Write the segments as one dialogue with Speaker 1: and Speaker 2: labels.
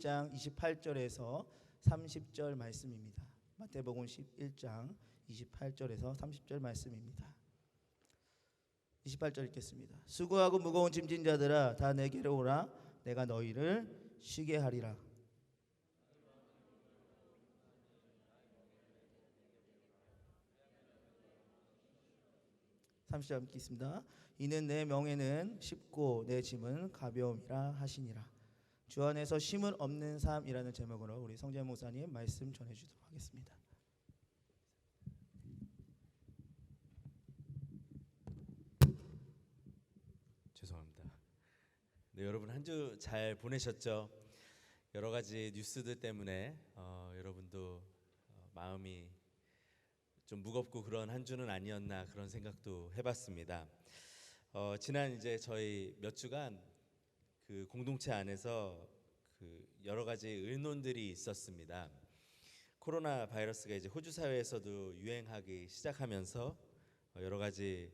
Speaker 1: 11장 28절에서 30절 말씀입니다. 마태복음 11장 28절에서 30절 말씀입니다. 28절 읽겠습니다. 수고하고 무거운 짐진 자들아 다 내게로 오라. 내가 너희를 쉬게 하리라. 30절 읽겠습니다. 이는 내 명예는 쉽고 내 짐은 가벼움이라 하시니라. 주 안에서 쉼은 없는 삶이라는 제목으로 우리 성재 목사님 말씀 전해주도록 하겠습니다.
Speaker 2: 죄송합니다. 네, 여러분 한 주 잘 보내셨죠? 여러 가지 뉴스들 때문에 여러분도 마음이 좀 무겁고 그런 한 주는 아니었나 그런 생각도 해봤습니다. 지난 이제 저희 몇 주간 그 공동체 안에서 그 여러 가지 의논들이 있었습니다. 코로나 바이러스가 이제 호주 사회에서도 유행하기 시작하면서 여러 가지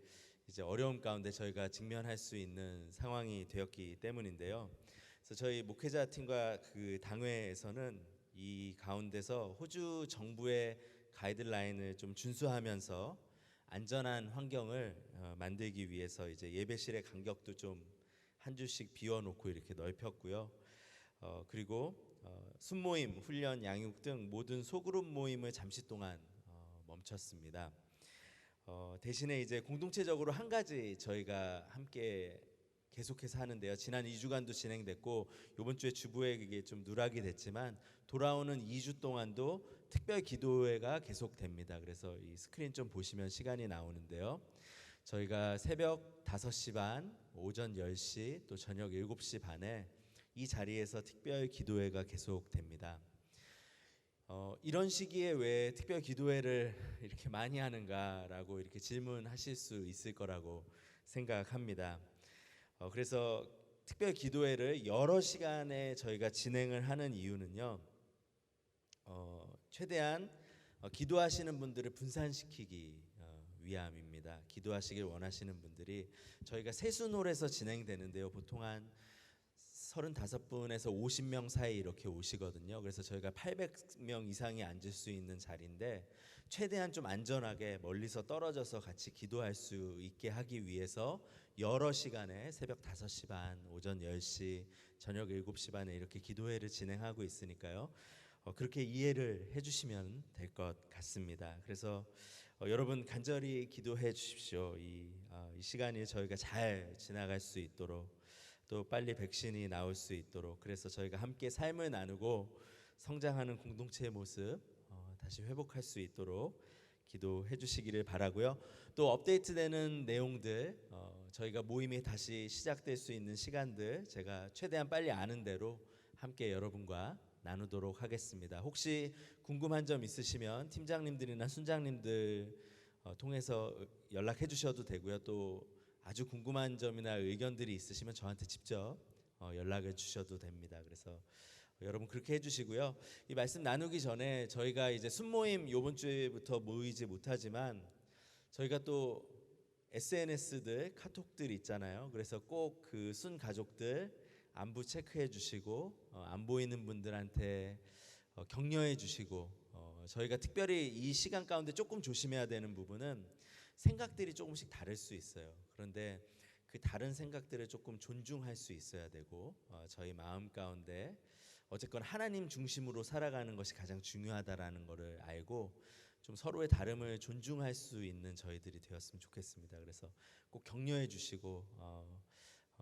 Speaker 2: 이제 어려움 가운데 저희가 직면할 수 있는 상황이 되었기 때문인데요. 그래서 저희 목회자 팀과 그 당회에서는 이 가운데서 호주 정부의 가이드라인을 좀 준수하면서 안전한 환경을 만들기 위해서 이제 예배실의 간격도 좀 한 주씩 비워놓고 이렇게 넓혔고요. 그리고 순모임, 훈련, 양육 등 모든 소그룹 모임을 잠시 동안 멈췄습니다. 대신에 이제 공동체적으로 한 가지 저희가 함께 계속해서 하는데요. 지난 2주간도 진행됐고 이번 주에 주부에 그게 좀 누락이 됐지만 돌아오는 2주 동안도 특별 기도회가 계속됩니다. 그래서 이 스크린 좀 보시면 시간이 나오는데요. 저희가 새벽 5시 반, 오전 10시, 또 저녁 7시 반에 이 자리에서 특별 기도회가 계속됩니다. 이런 시기에 왜 특별 기도회를 이렇게 많이 하는가라고 이렇게 질문하실 수 있을 거라고 생각합니다. 그래서 특별 기도회를 여러 시간에 저희가 진행을 하는 이유는요. 최대한 기도하시는 분들을 분산시키기 위함입니다. 기도하시길 원하시는 분들이 저희가 세순홀에서 진행되는데요. 보통 한 35분에서 50명 사이 이렇게 오시거든요. 그래서 저희가 800명 이상이 앉을 수 있는 자리인데 최대한 좀 안전하게 멀리서 떨어져서 같이 기도할 수 있게 하기 위해서 여러 시간에 새벽 5시 반, 오전 10시, 저녁 7시 반에 이렇게 기도회를 진행하고 있으니까요. 그렇게 이해를 해주시면 될 것 같습니다. 그래서 여러분 간절히 기도해 주십시오. 이 시간이 저희가 잘 지나갈 수 있도록 또 빨리 백신이 나올 수 있도록 그래서 저희가 함께 삶을 나누고 성장하는 공동체의 모습 다시 회복할 수 있도록 기도해 주시기를 바라고요. 또 업데이트되는 내용들 저희가 모임이 다시 시작될 수 있는 시간들 제가 최대한 빨리 아는 대로 함께 여러분과 나누도록 하겠습니다. 혹시 궁금한 점 있으시면 팀장님들이나 순장님들 통해서 연락해 주셔도 되고요. 또 아주 궁금한 점이나 의견들이 있으시면 저한테 직접 연락을 주셔도 됩니다. 그래서 여러분 그렇게 해주시고요. 이 말씀 나누기 전에 저희가 이제 순모임 이번 주부터 모이지 못하지만 저희가 또 SNS들 카톡들 있잖아요. 그래서 꼭 그 순 가족들 안부 체크해 주시고 안 보이는 분들한테 격려해 주시고 저희가 특별히 이 시간 가운데 조금 조심해야 되는 부분은 생각들이 조금씩 다를 수 있어요. 그런데 그 다른 생각들을 조금 존중할 수 있어야 되고 저희 마음 가운데 어쨌건 하나님 중심으로 살아가는 것이 가장 중요하다라는 것을 알고 좀 서로의 다름을 존중할 수 있는 저희들이 되었으면 좋겠습니다. 그래서 꼭 격려해 주시고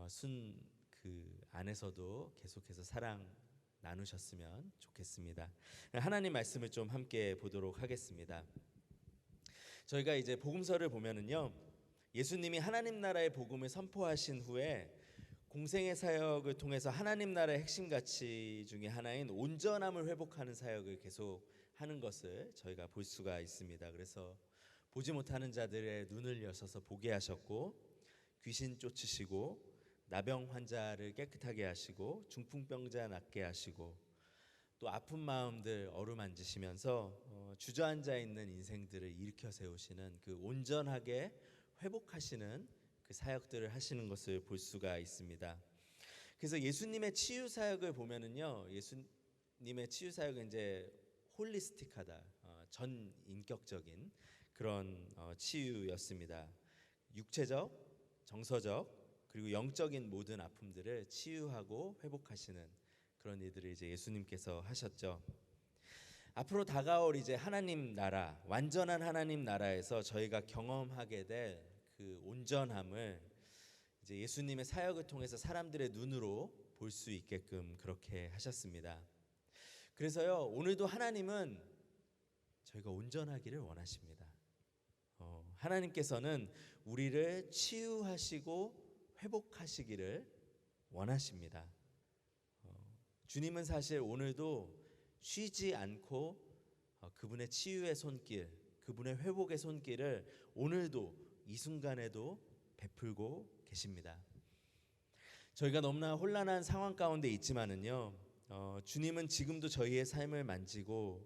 Speaker 2: 순 그 안에서도 계속해서 사랑 나누셨으면 좋겠습니다. 하나님 말씀을 좀 함께 보도록 하겠습니다. 저희가 이제 복음서를 보면은요. 예수님이 하나님 나라의 복음을 선포하신 후에 공생의 사역을 통해서 하나님 나라의 핵심 가치 중에 하나인 온전함을 회복하는 사역을 계속 하는 것을 저희가 볼 수가 있습니다. 그래서 보지 못하는 자들의 눈을 여셔서 보게 하셨고 귀신 쫓으시고 나병 환자를 깨끗하게 하시고 중풍병자 낫게 하시고 또 아픈 마음들 어루만지시면서 주저앉아 있는 인생들을 일으켜 세우시는 그 온전하게 회복하시는 그 사역들을 하시는 것을 볼 수가 있습니다. 그래서 예수님의 치유 사역을 보면은요, 예수님의 치유 사역은 이제 홀리스틱하다, 전 인격적인 그런 치유였습니다. 육체적, 정서적, 그리고 영적인 모든 아픔들을 치유하고 회복하시는 그런 일들을 이제 예수님께서 하셨죠. 앞으로 다가올 이제 하나님 나라, 완전한 하나님 나라에서 저희가 경험하게 될 그 온전함을 이제 예수님의 사역을 통해서 사람들의 눈으로 볼 수 있게끔 그렇게 하셨습니다. 그래서요, 오늘도 하나님은 저희가 온전하기를 원하십니다. 하나님께서는 우리를 치유하시고 회복하시기를 원하십니다. 주님은 사실 오늘도 쉬지 않고 그분의 치유의 손길, 그분의 회복의 손길을 오늘도 이 순간에도 베풀고 계십니다. 저희가 너무나 혼란한 상황 가운데 있지만은요, 주님은 지금도 저희의 삶을 만지고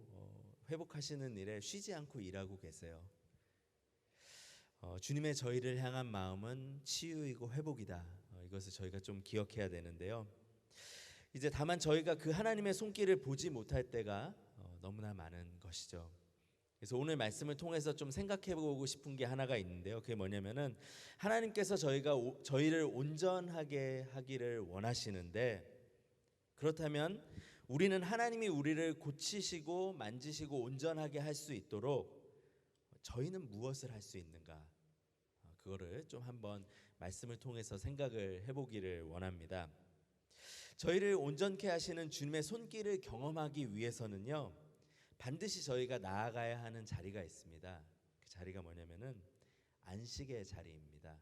Speaker 2: 회복하시는 일에 쉬지 않고 일하고 계세요. 주님의 저희를 향한 마음은 치유이고 회복이다. 이것을 저희가 좀 기억해야 되는데요. 이제 다만 저희가 그 하나님의 손길을 보지 못할 때가 너무나 많은 것이죠. 그래서 오늘 말씀을 통해서 좀 생각해보고 싶은 게 하나가 있는데요. 그게 뭐냐면은 하나님께서 저희를 온전하게 하기를 원하시는데, 그렇다면 우리는 하나님이 우리를 고치시고 만지시고 온전하게 할 수 있도록 저희는 무엇을 할 수 있는가? 그거를 좀 한번 말씀을 통해서 생각을 해보기를 원합니다. 저희를 온전케 하시는 주님의 손길을 경험하기 위해서는요, 반드시 저희가 나아가야 하는 자리가 있습니다. 그 자리가 뭐냐면은 안식의 자리입니다.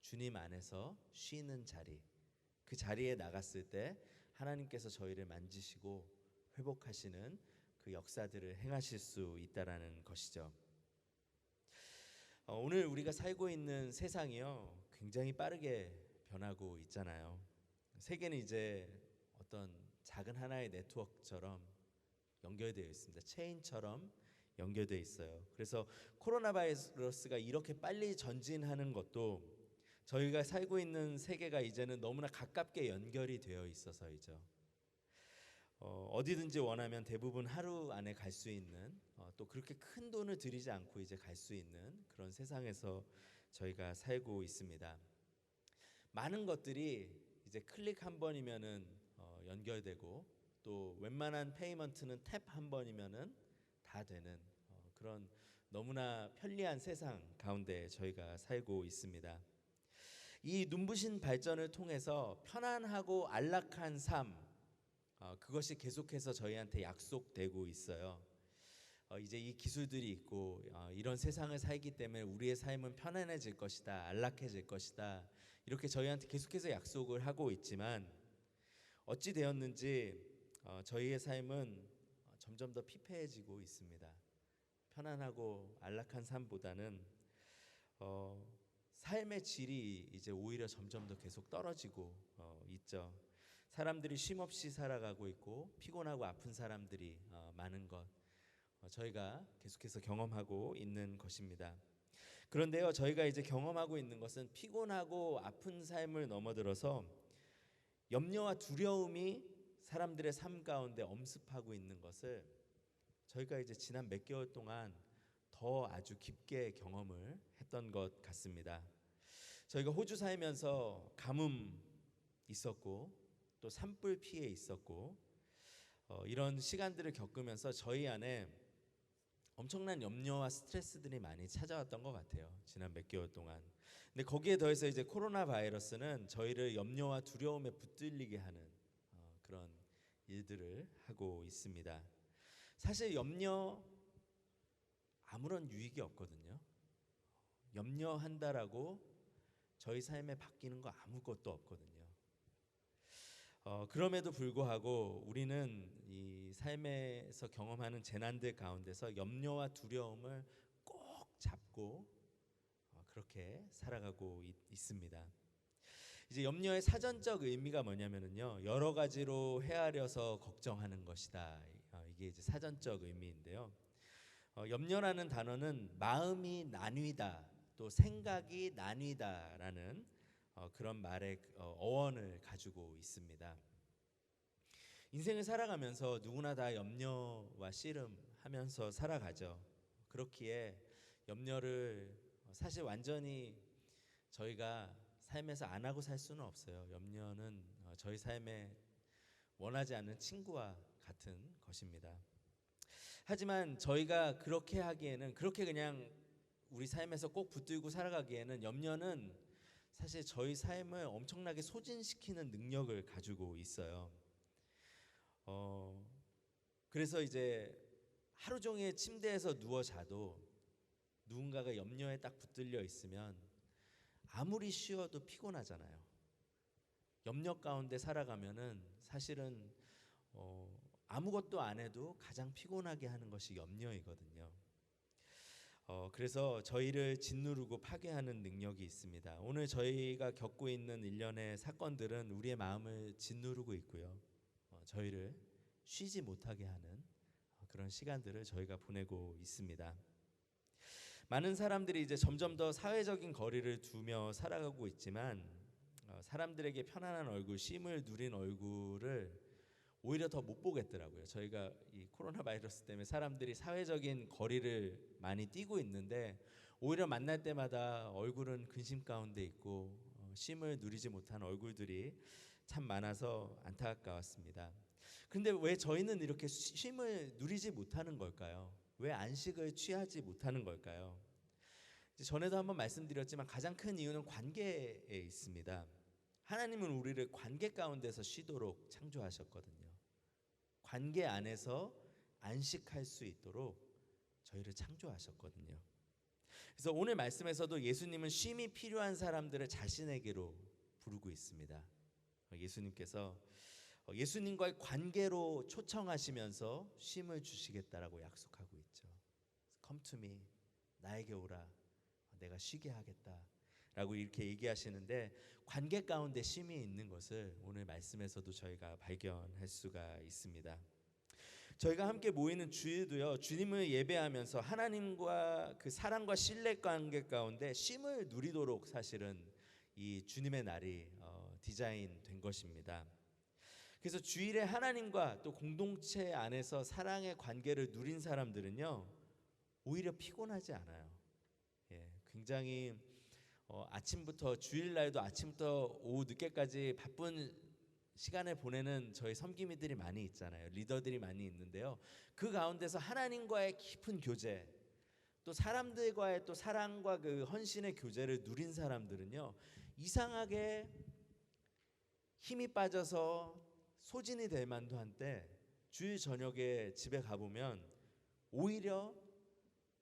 Speaker 2: 주님 안에서 쉬는 자리. 그 자리에 나갔을 때 하나님께서 저희를 만지시고 회복하시는 그 역사들을 행하실 수 있다라는 것이죠. 오늘 우리가 살고 있는 세상이요, 굉장히 빠르게 변하고 있잖아요. 세계는 이제 어떤 작은 하나의 네트워크처럼 연결되어 있습니다. 체인처럼 연결되어 있어요. 그래서 코로나 바이러스가 이렇게 빨리 전진하는 것도 저희가 살고 있는 세계가 이제는 너무나 가깝게 연결이 되어 있어서이죠. 어디든지 원하면 대부분 하루 안에 갈 수 있는, 또 그렇게 큰 돈을 들이지 않고 이제 갈 수 있는 그런 세상에서 저희가 살고 있습니다. 많은 것들이 이제 클릭 한 번이면은 연결되고, 또 웬만한 페이먼트는 탭 한 번이면은 다 되는 그런 너무나 편리한 세상 가운데 저희가 살고 있습니다. 이 눈부신 발전을 통해서 편안하고 안락한 삶, 그것이 계속해서 저희한테 약속되고 있어요. 이제 이 기술들이 있고 이런 세상을 살기 때문에 우리의 삶은 편안해질 것이다, 안락해질 것이다, 이렇게 저희한테 계속해서 약속을 하고 있지만 어찌 되었는지 저희의 삶은 점점 더 피폐해지고 있습니다. 편안하고 안락한 삶보다는 삶의 질이 이제 오히려 점점 더 계속 떨어지고 있죠. 사람들이 쉼없이 살아가고 있고 피곤하고 아픈 사람들이 많은 것, 저희가 계속해서 경험하고 있는 것입니다. 그런데요, 저희가 이제 경험하고 있는 것은 피곤하고 아픈 삶을 넘어들어서 염려와 두려움이 사람들의 삶 가운데 엄습하고 있는 것을 저희가 이제 지난 몇 개월 동안 더 아주 깊게 경험을 했던 것 같습니다. 저희가 호주 살면서 가뭄 있었고, 또 산불 피해 있었고, 이런 시간들을 겪으면서 저희 안에 엄청난 염려와 스트레스들이 많이 찾아왔던 것 같아요. 지난 몇 개월 동안. 근데 거기에 더해서 이제 코로나 바이러스는 저희를 염려와 두려움에 붙들리게 하는 그런 일들을 하고 있습니다. 사실 염려 아무런 유익이 없거든요. 염려한다라고 저희 삶에 바뀌는 거 아무것도 없거든요. 그럼에도 불구하고 우리는 이 삶에서 경험하는 재난들 가운데서 염려와 두려움을 꼭 잡고 그렇게 살아가고 있습니다. 이제 염려의 사전적 의미가 뭐냐면요, 여러 가지로 헤아려서 걱정하는 것이다. 이게 이제 사전적 의미인데요. 염려라는 단어는 마음이 나뉘다, 또 생각이 나뉘다라는 그런 말의 어원을 가지고 있습니다. 인생을 살아가면서 누구나 다 염려와 씨름하면서 살아가죠. 그렇기에 염려를 사실 완전히 저희가 삶에서 안 하고 살 수는 없어요. 염려는 저희 삶에 원하지 않는 친구와 같은 것입니다. 하지만 저희가 그렇게 하기에는, 그렇게 그냥 우리 삶에서 꼭 붙들고 살아가기에는 염려는 사실 저희 삶을 엄청나게 소진시키는 능력을 가지고 있어요. 그래서 이제 하루 종일 침대에서 누워 자도 누군가가 염려에 딱 붙들려 있으면 아무리 쉬어도 피곤하잖아요. 염려 가운데 살아가면은 사실은 아무것도 안 해도 가장 피곤하게 하는 것이 염려이거든요. 그래서 저희를 짓누르고 파괴하는 능력이 있습니다. 오늘 저희가 겪고 있는 일련의 사건들은 우리의 마음을 짓누르고 있고요. 저희를 쉬지 못하게 하는 그런 시간들을 저희가 보내고 있습니다. 많은 사람들이 이제 점점 더 사회적인 거리를 두며 살아가고 있지만 사람들에게 편안한 얼굴, 쉼을 누린 얼굴을 오히려 더 못 보겠더라고요. 저희가 이 코로나 바이러스 때문에 사람들이 사회적인 거리를 많이 띄고 있는데 오히려 만날 때마다 얼굴은 근심 가운데 있고 쉼을 누리지 못한 얼굴들이 참 많아서 안타까웠습니다. 근데 왜 저희는 이렇게 쉼을 누리지 못하는 걸까요? 왜 안식을 취하지 못하는 걸까요? 전에도 한번 말씀드렸지만 가장 큰 이유는 관계에 있습니다. 하나님은 우리를 관계 가운데서 쉬도록 창조하셨거든요. 관계 안에서 안식할 수 있도록 저희를 창조하셨거든요. 그래서 오늘 말씀에서도 예수님은 쉼이 필요한 사람들을 자신에게로 부르고 있습니다. 예수님께서 예수님과의 관계로 초청하시면서 쉼을 주시겠다라고 약속하고 있죠. Come to me, 나에게 오라, 내가 쉬게 하겠다 라고 이렇게 얘기하시는데 관계 가운데 쉼이 있는 것을 오늘 말씀에서도 저희가 발견할 수가 있습니다. 저희가 함께 모이는 주일도요, 주님을 예배하면서 하나님과 그 사랑과 신뢰 관계 가운데 쉼을 누리도록 사실은 이 주님의 날이 디자인된 것입니다. 그래서 주일에 하나님과 또 공동체 안에서 사랑의 관계를 누린 사람들은요 오히려 피곤하지 않아요. 굉장히 아침부터 주일날도 아침부터 오후 늦게까지 바쁜 시간을 보내는 저희 섬기미들이 많이 있잖아요. 리더들이 많이 있는데요. 그 가운데서 하나님과의 깊은 교제, 또 사람들과의 또 사랑과 그 헌신의 교제를 누린 사람들은요 이상하게 힘이 빠져서 소진이 될 만도 한때 주일 저녁에 집에 가보면 오히려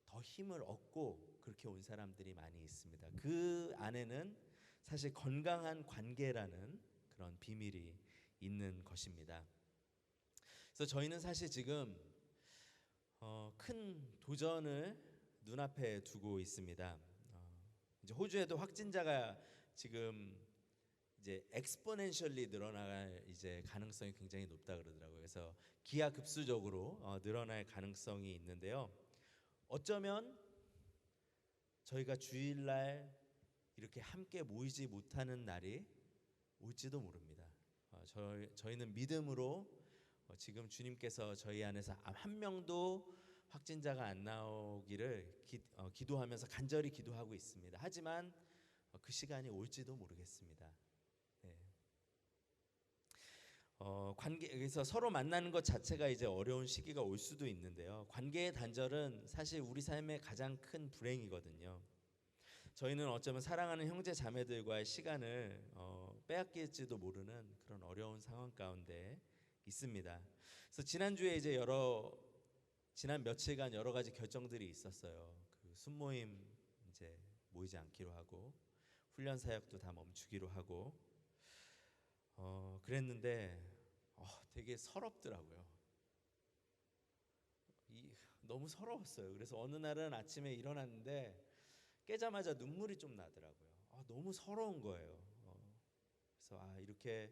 Speaker 2: 더 힘을 얻고 그렇게 온 사람들이 많이 있습니다. 그 안에는 사실 건강한 관계라는 그런 비밀이 있는 것입니다. 그래서 저희는 사실 지금 큰 도전을 눈앞에 두고 있습니다. 이제 호주에도 확진자가 지금 이제 엑스포넨셜리 늘어날 이제 가능성이 굉장히 높다 그러더라고요. 그래서 기하급수적으로 늘어날 가능성이 있는데요. 어쩌면 저희가 주일날 이렇게 함께 모이지 못하는 날이 올지도 모릅니다. 저희는 믿음으로 지금 주님께서 저희 안에서 한 명도 확진자가 안 나오기를 기도하면서 간절히 기도하고 있습니다. 하지만 그 시간이 올지도 모르겠습니다. 관계에서 서로 만나는 것 자체가 이제 어려운 시기가 올 수도 있는데요. 관계의 단절은 사실 우리 삶의 가장 큰 불행이거든요. 저희는 어쩌면 사랑하는 형제 자매들과의 시간을 빼앗길지도 모르는 그런 어려운 상황 가운데 있습니다. 그래서 지난주에 이제 지난 며칠간 여러 가지 결정들이 있었어요. 그 순모임 이제 모이지 않기로 하고 훈련 사역도 다 멈추기로 하고 그랬는데 되게 서럽더라고요. 너무 서러웠어요. 그래서 어느 날은 아침에 일어났는데 깨자마자 눈물이 좀 나더라고요. 너무 서러운 거예요. 그래서 이렇게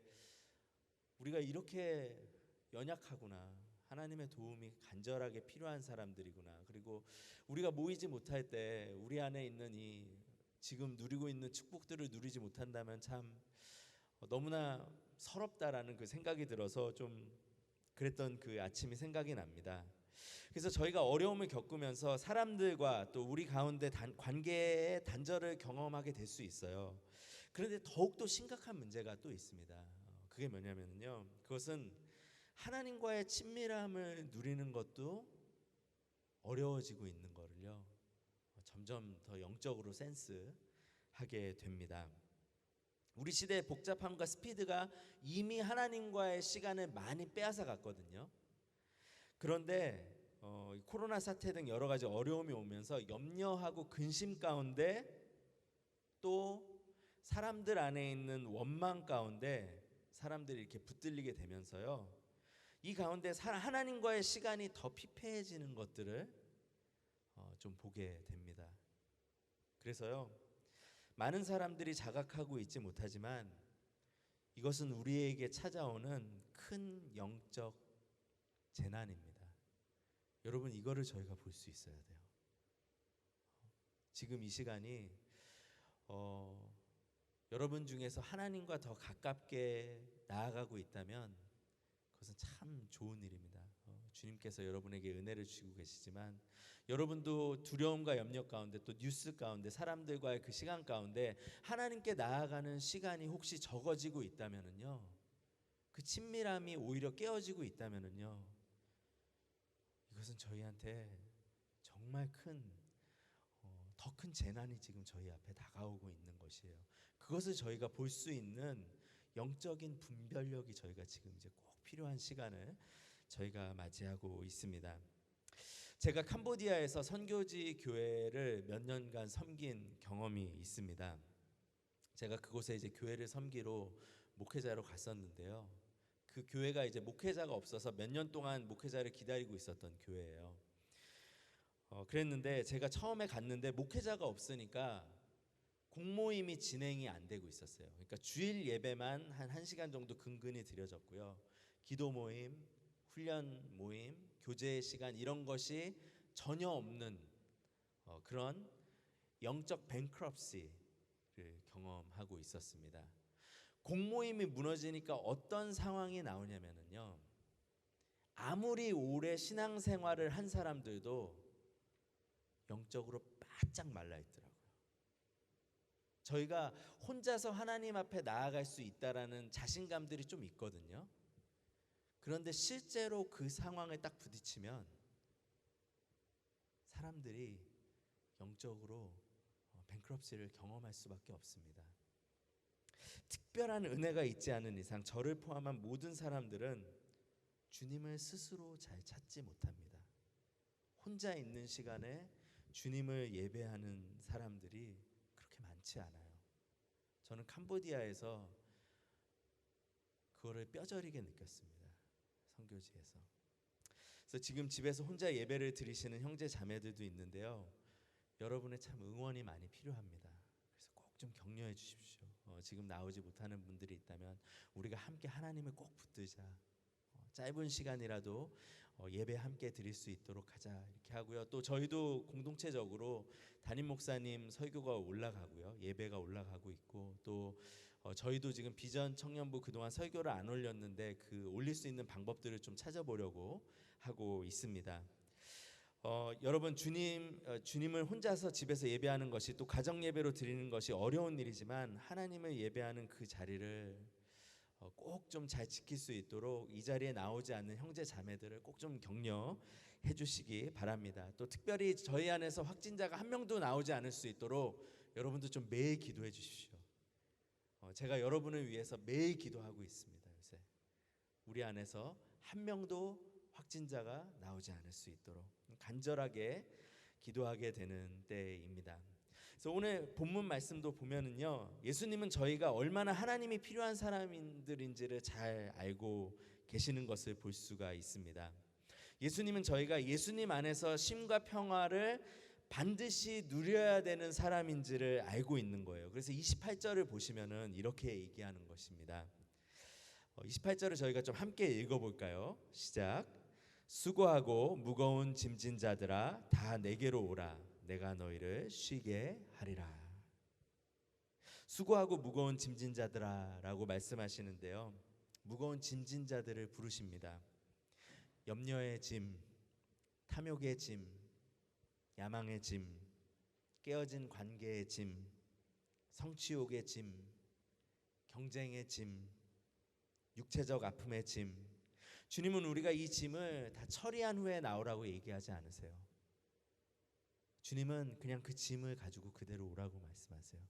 Speaker 2: 우리가 이렇게 연약하구나. 하나님의 도움이 간절하게 필요한 사람들이구나. 그리고 우리가 모이지 못할 때 우리 안에 있는 이 지금 누리고 있는 축복들을 누리지 못한다면 참 너무나 서럽다라는 그 생각이 들어서 좀 그랬던 그 아침이 생각이 납니다. 그래서 저희가 어려움을 겪으면서 사람들과 또 우리 가운데 관계의 단절을 경험하게 될 수 있어요. 그런데 더욱더 심각한 문제가 또 있습니다. 그게 뭐냐면요, 그것은 하나님과의 친밀함을 누리는 것도 어려워지고 있는 거를요, 점점 더 영적으로 센스하게 됩니다. 우리 시대의 복잡함과 스피드가 이미 하나님과의 시간을 많이 빼앗아 갔거든요. 그런데 코로나 사태 등 여러 가지 어려움이 오면서 염려하고 근심 가운데, 또 사람들 안에 있는 원망 가운데 사람들이 이렇게 붙들리게 되면서요, 이 가운데 하나님과의 시간이 더 피폐해지는 것들을 좀 보게 됩니다. 그래서요, 많은 사람들이 자각하고 있지 못하지만 이것은 우리에게 찾아오는 큰 영적 재난입니다. 여러분, 이거를 저희가 볼 수 있어야 돼요. 지금 이 시간이 여러분 중에서 하나님과 더 가깝게 나아가고 있다면 그것은 참 좋은 일입니다. 주님께서 여러분에게 은혜를 주시고 계시지만, 여러분도 두려움과 염려 가운데, 또 뉴스 가운데, 사람들과의 그 시간 가운데 하나님께 나아가는 시간이 혹시 적어지고 있다면은요, 그 친밀함이 오히려 깨어지고 있다면은요, 이것은 저희한테 정말 더 큰 재난이 지금 저희 앞에 다가오고 있는 것이에요. 그것을 저희가 볼 수 있는 영적인 분별력이 저희가 지금 이제 꼭 필요한 시간을 저희가 맞이하고 있습니다. 제가 캄보디아에서 선교지 교회를 몇 년간 섬긴 경험이 있습니다. 제가 그곳에 이제 교회를 섬기러 목회자로 갔었는데요, 그 교회가 이제 목회자가 없어서 몇 년 동안 목회자를 기다리고 있었던 교회예요. 그랬는데 제가 처음에 갔는데 목회자가 없으니까 공모임이 진행이 안 되고 있었어요. 그러니까 주일 예배만 한 1시간 정도 근근히 드려졌고요, 기도 모임, 훈련 모임, 교제 시간 이런 것이 전혀 없는 그런 영적 뱅크럽시를 경험하고 있었습니다. 공모임이 무너지니까 어떤 상황이 나오냐면요, 아무리 오래 신앙생활을 한 사람들도 영적으로 바짝 말라 있더라고요. 저희가 혼자서 하나님 앞에 나아갈 수 있다라는 자신감들이 좀 있거든요. 그런데 실제로 그 상황에 딱 부딪히면 사람들이 영적으로 뱅크럽시를 경험할 수밖에 없습니다. 특별한 은혜가 있지 않은 이상 저를 포함한 모든 사람들은 주님을 스스로 잘 찾지 못합니다. 혼자 있는 시간에 주님을 예배하는 사람들이 그렇게 많지 않아요. 저는 캄보디아에서 그거를 뼈저리게 느꼈습니다. 선교지에서. 그래서 지금 집에서 혼자 예배를 드리시는 형제 자매들도 있는데요, 여러분의 참 응원이 많이 필요합니다. 그래서 꼭 좀 격려해 주십시오. 지금 나오지 못하는 분들이 있다면 우리가 함께 하나님을 꼭 붙들자. 짧은 시간이라도 예배 함께 드릴 수 있도록 하자, 이렇게 하고요. 또 저희도 공동체적으로 담임 목사님 설교가 올라가고요, 예배가 올라가고 있고, 또 저희도 지금 비전 청년부 그동안 설교를 안 올렸는데 그 올릴 수 있는 방법들을 좀 찾아보려고 하고 있습니다. 여러분, 주님을 혼자서 집에서 예배하는 것이, 또 가정 예배로 드리는 것이 어려운 일이지만 하나님을 예배하는 그 자리를 꼭 좀 잘 지킬 수 있도록 이 자리에 나오지 않는 형제 자매들을 꼭 좀 격려해 주시기 바랍니다. 또 특별히 저희 안에서 확진자가 한 명도 나오지 않을 수 있도록 여러분도 좀 매일 기도해 주십시오. 제가 여러분을 위해서 매일 기도하고 있습니다. 요새 우리 안에서 한 명도 확진자가 나오지 않을 수 있도록 간절하게 기도하게 되는 때입니다. 그래서 오늘 본문 말씀도 보면은요, 예수님은 저희가 얼마나 하나님이 필요한 사람들인지를 잘 알고 계시는 것을 볼 수가 있습니다. 예수님은 저희가 예수님 안에서 쉼과 평화를 반드시 누려야 되는 사람인지를 알고 있는 거예요. 그래서 28절을 보시면은 이렇게 얘기하는 것입니다. 28절을 저희가 좀 함께 읽어볼까요? 시작. 수고하고 무거운 짐진 자들아 다 내게로 오라. 내가 너희를 쉬게 하리라. 수고하고 무거운 짐진 자들아 라고 말씀하시는데요, 무거운 짐진 자들을 부르십니다. 염려의 짐, 탐욕의 짐, 야망의 짐, 깨어진 관계의 짐, 성취욕의 짐, 경쟁의 짐, 육체적 아픔의 짐. 주님은 우리가 이 짐을 다 처리한 후에 나오라고 얘기하지 않으세요. 주님은 그냥 그 짐을 가지고 그대로 오라고 말씀하세요.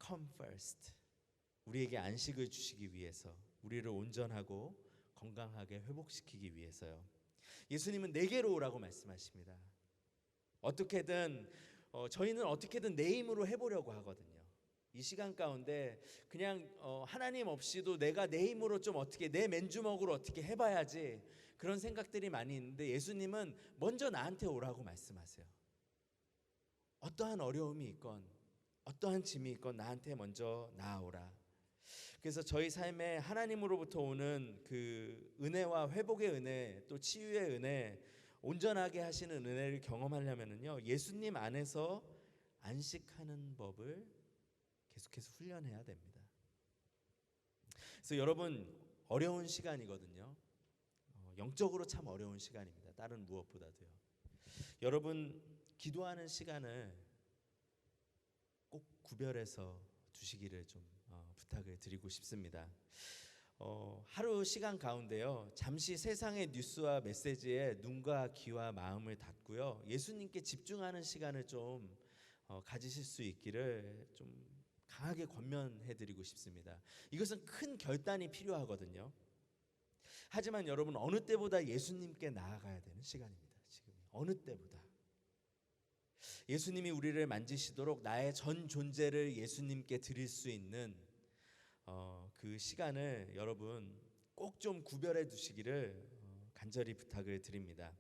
Speaker 2: Come first. 우리에게 안식을 주시기 위해서, 우리를 온전하고 건강하게 회복시키기 위해서요. 예수님은 내게로 오라고 말씀하십니다. 어떻게든 저희는 어떻게든 내 힘으로 해보려고 하거든요. 이 시간 가운데 그냥 하나님 없이도 내가 내 힘으로 좀 어떻게 내 맨주먹으로 어떻게 해봐야지, 그런 생각들이 많이 있는데 예수님은 먼저 나한테 오라고 말씀하세요. 어떠한 어려움이 있건 어떠한 짐이 있건 나한테 먼저 나아오라. 그래서 저희 삶에 하나님으로부터 오는 그 은혜와 회복의 은혜, 또 치유의 은혜, 온전하게 하시는 은혜를 경험하려면요, 예수님 안에서 안식하는 법을 계속해서 훈련해야 됩니다. 그래서 여러분, 어려운 시간이거든요. 영적으로 참 어려운 시간입니다. 다른 무엇보다도요. 여러분, 기도하는 시간을 꼭 구별해서 두시기를 좀 부탁을 드리고 싶습니다. 하루 시간 가운데요, 잠시 세상의 뉴스와 메시지에 눈과 귀와 마음을 닫고요, 예수님께 집중하는 시간을 좀 가지실 수 있기를 좀 강하게 권면해드리고 싶습니다. 이것은 큰 결단이 필요하거든요. 하지만 여러분, 어느 때보다 예수님께 나아가야 되는 시간입니다. 지금 어느 때보다 예수님이 우리를 만지시도록 나의 전 존재를 예수님께 드릴 수 있는 그 시간을 여러분 꼭 좀 구별해 두시기를 간절히 부탁을 드립니다.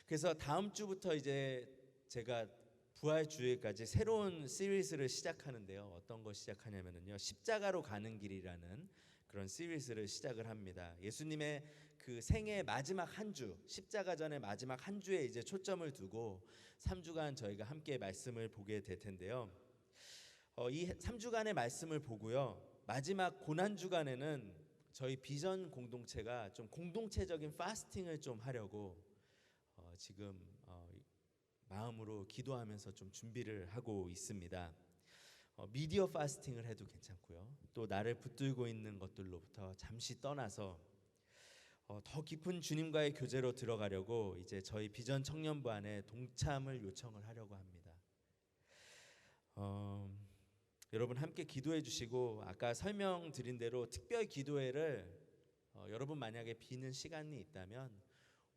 Speaker 2: 그래서 다음 주부터 이제 제가 부활 주일까지 새로운 시리즈를 시작하는데요. 어떤 거 시작하냐면요, 십자가로 가는 길이라는 그런 시리즈를 시작을 합니다. 예수님의 그 생애 마지막 한 주, 십자가 전의 마지막 한 주에 이제 초점을 두고 3주간 저희가 함께 말씀을 보게 될 텐데요. 이 3주간의 말씀을 보고요, 마지막 고난 주간에는 저희 비전 공동체가 좀 공동체적인 파스팅을 좀 하려고 지금 마음으로 기도하면서 좀 준비를 하고 있습니다. 미디어 파스팅을 해도 괜찮고요, 또 나를 붙들고 있는 것들로부터 잠시 떠나서 더 깊은 주님과의 교제로 들어가려고 이제 저희 비전 청년부 안에 동참을 요청을 하려고 합니다. 여러분 함께 기도해 주시고, 아까 설명드린 대로 특별 기도회를 여러분 만약에 비는 시간이 있다면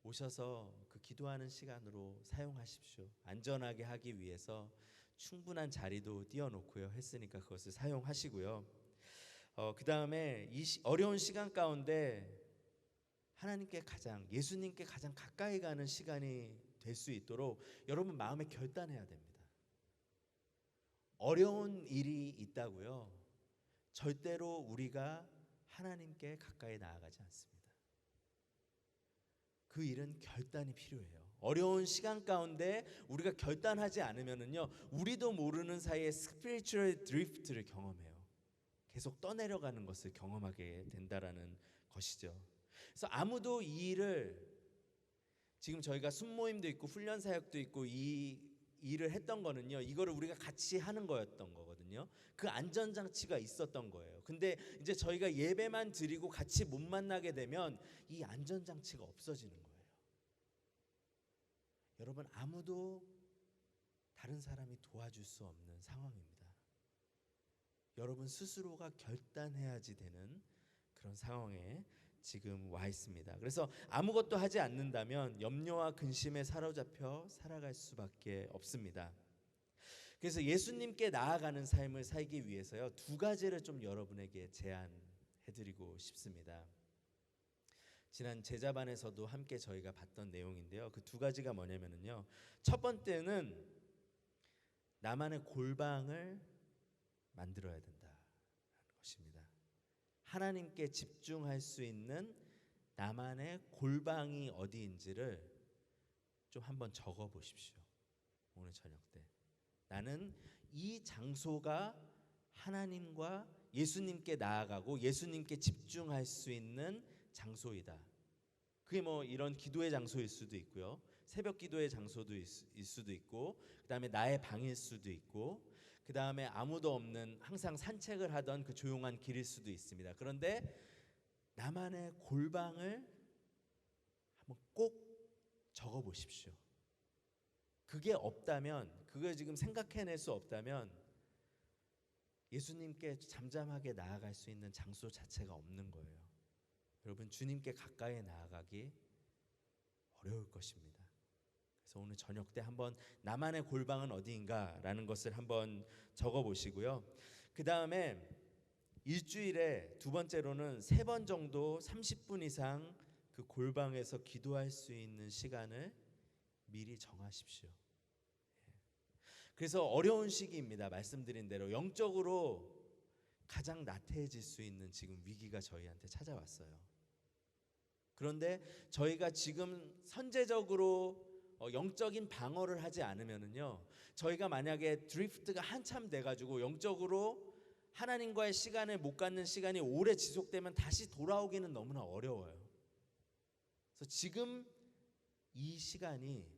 Speaker 2: 오셔서 그 기도하는 시간으로 사용하십시오. 안전하게 하기 위해서 충분한 자리도 띄워놓고요 했으니까 그것을 사용하시고요. 그 다음에 이 어려운 시간 가운데 하나님께 예수님께 가장 가까이 가는 시간이 될 수 있도록 여러분 마음에 결단해야 됩니다. 어려운 일이 있다고요, 절대로 우리가 하나님께 가까이 나아가지 않습니다. 그 일은 결단이 필요해요. 어려운 시간 가운데 우리가 결단하지 않으면요, 우리도 모르는 사이에 스피리추얼 드리프트를 경험해요. 계속 떠내려가는 것을 경험하게 된다라는 것이죠. 그래서 아무도 이 일을, 지금 저희가 순모임도 있고 훈련 사역도 있고 이 일을 했던 거는요, 이거를 우리가 같이 하는 거였던 거거든요. 그 안전장치가 있었던 거예요. 근데 이제 저희가 예배만 드리고 같이 못 만나게 되면 이 안전장치가 없어지는 거예요. 여러분, 아무도 다른 사람이 도와줄 수 없는 상황입니다. 여러분 스스로가 결단해야지 되는 그런 상황에 지금 와 있습니다. 그래서 아무것도 하지 않는다면 염려와 근심에 사로잡혀 살아갈 수밖에 없습니다. 그래서 예수님께 나아가는 삶을 살기 위해서요, 두 가지를 좀 여러분에게 제안해드리고 싶습니다. 지난 제자반에서도 함께 저희가 봤던 내용인데요, 그 두 가지가 뭐냐면요, 첫 번째는 나만의 골방을 만들어야 된다는 것입니다. 하나님께 집중할 수 있는 나만의 골방이 어디인지를 좀 한번 적어 보십시오. 오늘 저녁 때 나는 이 장소가 하나님과 예수님께 나아가고 예수님께 집중할 수 있는 장소이다. 그게 뭐 이런 기도의 장소일 수도 있고요. 새벽 기도의 장소도 일 수도 있고, 그다음에 나의 방일 수도 있고, 그다음에 아무도 없는 항상 산책을 하던 그 조용한 길일 수도 있습니다. 그런데 나만의 골방을 한번 꼭 적어 보십시오. 그게 없다면, 그걸 지금 생각해낼 수 없다면 예수님께 잠잠하게 나아갈 수 있는 장소 자체가 없는 거예요. 여러분, 주님께 가까이 나아가기 어려울 것입니다. 그래서 오늘 저녁 때 한번 나만의 골방은 어디인가라는 것을 한번 적어 보시고요. 그 다음에 일주일에 두 번째로는 3번 정도 30분 이상 그 골방에서 기도할 수 있는 시간을 미리 정하십시오. 그래서 어려운 시기입니다. 말씀드린 대로 영적으로 가장 나태해질 수 있는 지금 위기가 저희한테 찾아왔어요. 그런데 저희가 지금 선제적으로 영적인 방어를 하지 않으면은요, 저희가 만약에 드리프트가 한참 돼가지고 영적으로 하나님과의 시간을 못 갖는 시간이 오래 지속되면 다시 돌아오기는 너무나 어려워요. 그래서 지금 이 시간이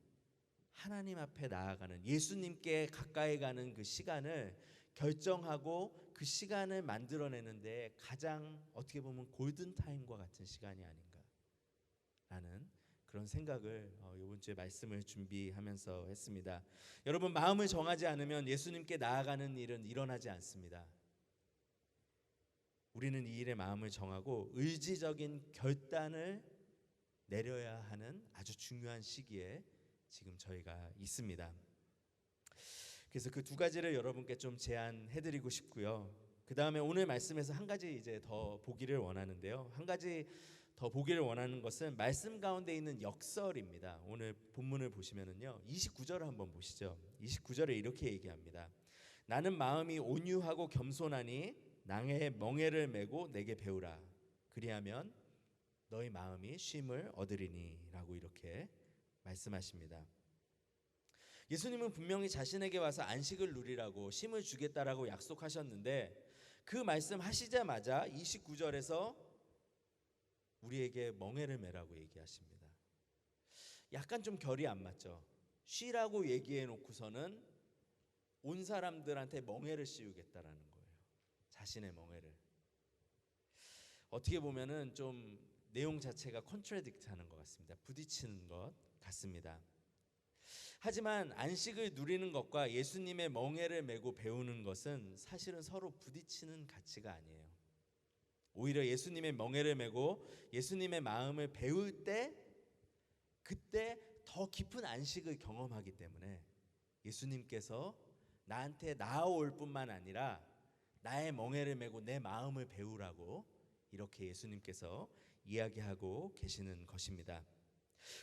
Speaker 2: 하나님 앞에 나아가는, 예수님께 가까이 가는 그 시간을 결정하고 그 시간을 만들어내는데 가장 어떻게 보면 골든타임과 같은 시간이 아닌가라는 그런 생각을 이번 주에 말씀을 준비하면서 했습니다. 여러분, 마음을 정하지 않으면 예수님께 나아가는 일은 일어나지 않습니다. 우리는 이 일에 마음을 정하고 의지적인 결단을 내려야 하는 아주 중요한 시기에 지금 저희가 있습니다. 그래서 그 두 가지를 여러분께 좀 제안해드리고 싶고요. 그 다음에 오늘 말씀에서 한 가지 이제 더 보기를 원하는데요. 한 가지 더 보기를 원하는 것은 말씀 가운데 있는 역설입니다. 오늘 본문을 보시면은요, 29절을 한번 보시죠. 29절에 이렇게 얘기합니다. 나는 마음이 온유하고 겸손하니 낭의 멍에를 메고 내게 배우라. 그리하면 너희 마음이 쉼을 얻으리니라고 이렇게 말씀하십니다. 예수님은 분명히 자신에게 와서 안식을 누리라고 쉼을 주겠다라고 약속하셨는데 그 말씀 하시자마자 29절에서 우리에게 멍에를 메라고 얘기하십니다. 약간 좀 결이 안 맞죠. 쉬라고 얘기해 놓고서는 온 사람들한테 멍에를 씌우겠다라는 거예요. 자신의 멍에를. 어떻게 보면은 좀 내용 자체가 컨트라딕트하는 것 같습니다. 부딪히는 것 같습니다. 하지만 안식을 누리는 것과 예수님의 멍에를 메고 배우는 것은 사실은 서로 부딪히는 가치가 아니에요. 오히려 예수님의 멍에를 메고 예수님의 마음을 배울 때 그때 더 깊은 안식을 경험하기 때문에 예수님께서 나한테 나아올 뿐만 아니라 나의 멍에를 메고 내 마음을 배우라고 이렇게 예수님께서 이야기하고 계시는 것입니다.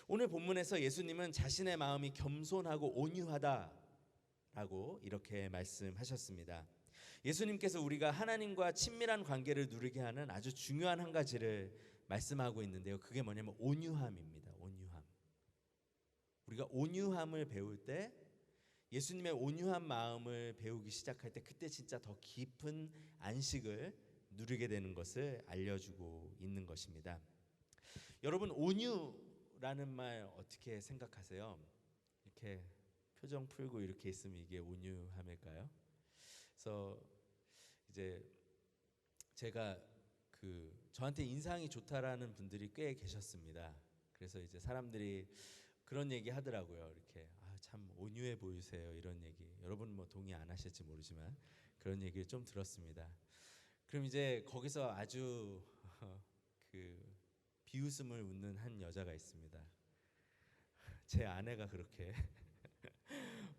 Speaker 2: 오늘 본문에서 예수님은 자신의 마음이 겸손하고 온유하다라고 이렇게 말씀하셨습니다. 예수님께서 우리가 하나님과 친밀한 관계를 누리게 하는 아주 중요한 한 가지를 말씀하고 있는데요. 그게 뭐냐면 온유함입니다. 온유함. 우리가 온유함을 배울 때, 예수님의 온유한 마음을 배우기 시작할 때 그때 진짜 더 깊은 안식을 누리게 되는 것을 알려주고 있는 것입니다. 여러분, 온유라는 말 어떻게 생각하세요? 이렇게 표정 풀고 이렇게 있으면 이게 온유함일까요? 그래서 이제 제가 저한테 인상이 좋다라는 분들이 꽤 계셨습니다. 그래서 이제 사람들이 그런 얘기 하더라고요. 이렇게 참 온유해 보이세요. 이런 얘기. 여러분 뭐 동의 안 하실지 모르지만 그런 얘기를 좀 들었습니다. 그럼 이제 거기서 아주 비웃음을 웃는 한 여자가 있습니다. 제 아내가 그렇게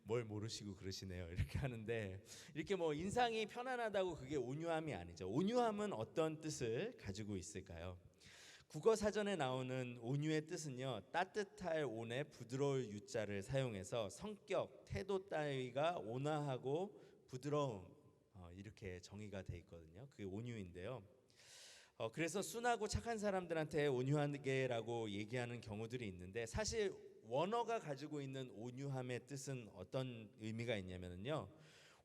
Speaker 2: 뭘 모르시고 그러시네요. 이렇게 하는데, 이렇게 뭐 인상이 편안하다고 그게 온유함이 아니죠. 온유함은 어떤 뜻을 가지고 있을까요? 국어 사전에 나오는 온유의 뜻은요, 따뜻할 온에 부드러울 유자를 사용해서 성격, 태도 따위가 온화하고 부드러움, 이렇게 정의가 돼 있거든요. 그게 온유인데요. 그래서 순하고 착한 사람들한테 온유하게라고 얘기하는 경우들이 있는데, 사실 원어가 가지고 있는 온유함의 뜻은 어떤 의미가 있냐면요,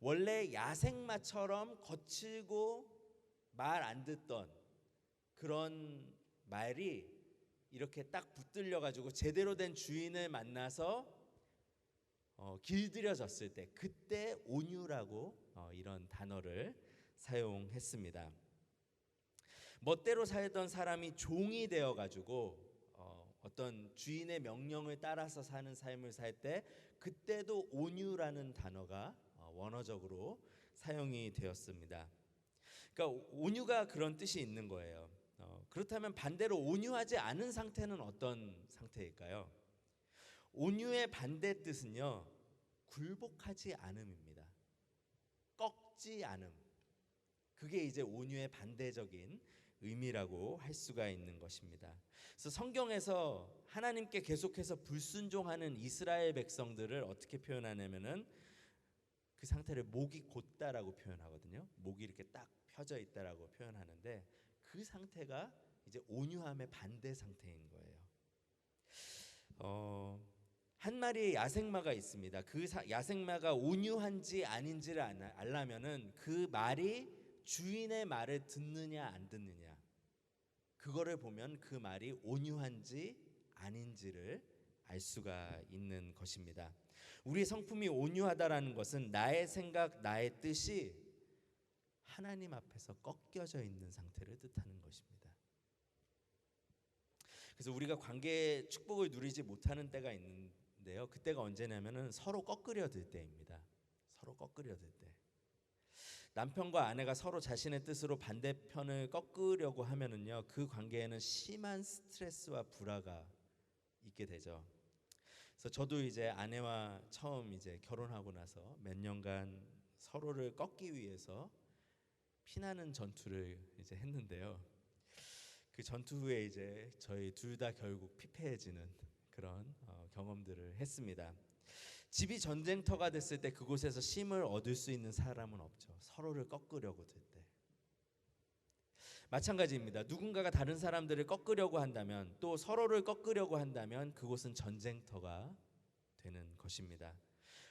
Speaker 2: 원래 야생마처럼 거칠고 말 안 듣던 그런 말이 이렇게 딱 붙들려 가지고 제대로 된 주인을 만나서 길들여졌을 때, 그때 온유라고 이런 단어를 사용했습니다. 멋대로 살던 사람이 종이 되어 가지고 어떤 주인의 명령을 따라서 사는 삶을 살 때, 그때도 온유라는 단어가 원어적으로 사용이 되었습니다. 그러니까 온유가 그런 뜻이 있는 거예요. 그렇다면 반대로 온유하지 않은 상태는 어떤 상태일까요? 온유의 반대 뜻은요, 굴복하지 않음입니다. 꺾지 않음. 그게 이제 온유의 반대적인 의미라고 할 수가 있는 것입니다. 그래서 성경에서 하나님께 계속해서 불순종하는 이스라엘 백성들을 어떻게 표현하냐면은 그 상태를 목이 곧다라고 표현하거든요. 목이 이렇게 딱 펴져 있다라고 표현하는데, 그 상태가 이제 온유함의 반대 상태인 거예요. 한 마리의 야생마가 있습니다. 그 야생마가 온유한지 아닌지를 알려면은 그 말이 주인의 말을 듣느냐 안 듣느냐, 그거를 보면 그 말이 온유한지 아닌지를 알 수가 있는 것입니다. 우리의 성품이 온유하다라는 것은 나의 생각, 나의 뜻이 하나님 앞에서 꺾여져 있는 상태를 뜻하는 것입니다. 그래서 우리가 관계의 축복을 누리지 못하는 때가 있는데요. 그때가 언제냐면은 서로 꺾으려들 때입니다. 서로 꺾으려들 때. 남편과 아내가 서로 자신의 뜻으로 반대편을 꺾으려고 하면은요, 그 관계에는 심한 스트레스와 불화가 있게 되죠. 그래서 저도 이제 아내와 처음 이제 결혼하고 나서 몇 년간 서로를 꺾기 위해서 피나는 전투를 이제 했는데요. 그 전투 후에 이제 저희 둘 다 결국 피폐해지는 그런 경험들을 했습니다. 집이 전쟁터가 됐을 때 그곳에서 쉼을 얻을 수 있는 사람은 없죠. 서로를 꺾으려고 들 때. 마찬가지입니다. 누군가가 다른 사람들을 꺾으려고 한다면, 또 서로를 꺾으려고 한다면 그곳은 전쟁터가 되는 것입니다.